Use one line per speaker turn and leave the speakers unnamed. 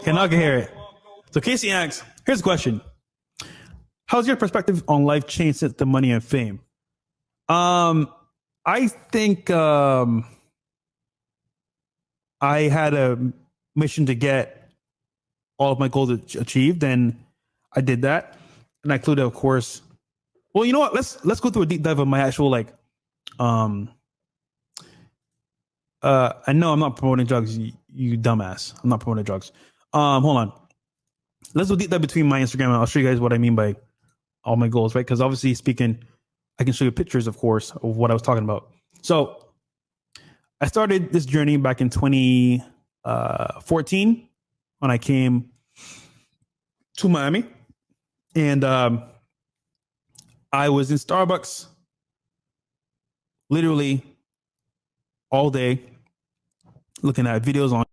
Can I can hear it? So Casey asks, here's a question. How's your perspective on life changed since the money and fame? I think I had a mission to get all of my goals achieved, and I did that. And I included, of course. Well, you know what? Let's go through a deep dive of my actual um. I know I'm not promoting drugs, you dumbass. I'm not promoting drugs. Hold on. Let's do a deep dive between my Instagram, and I'll show you guys what I mean by all my goals, right? Because obviously speaking, I can show you pictures, of course, of what I was talking about. So I started this journey back in 2014 when I came to Miami, and I was in Starbucks literally all day looking at videos on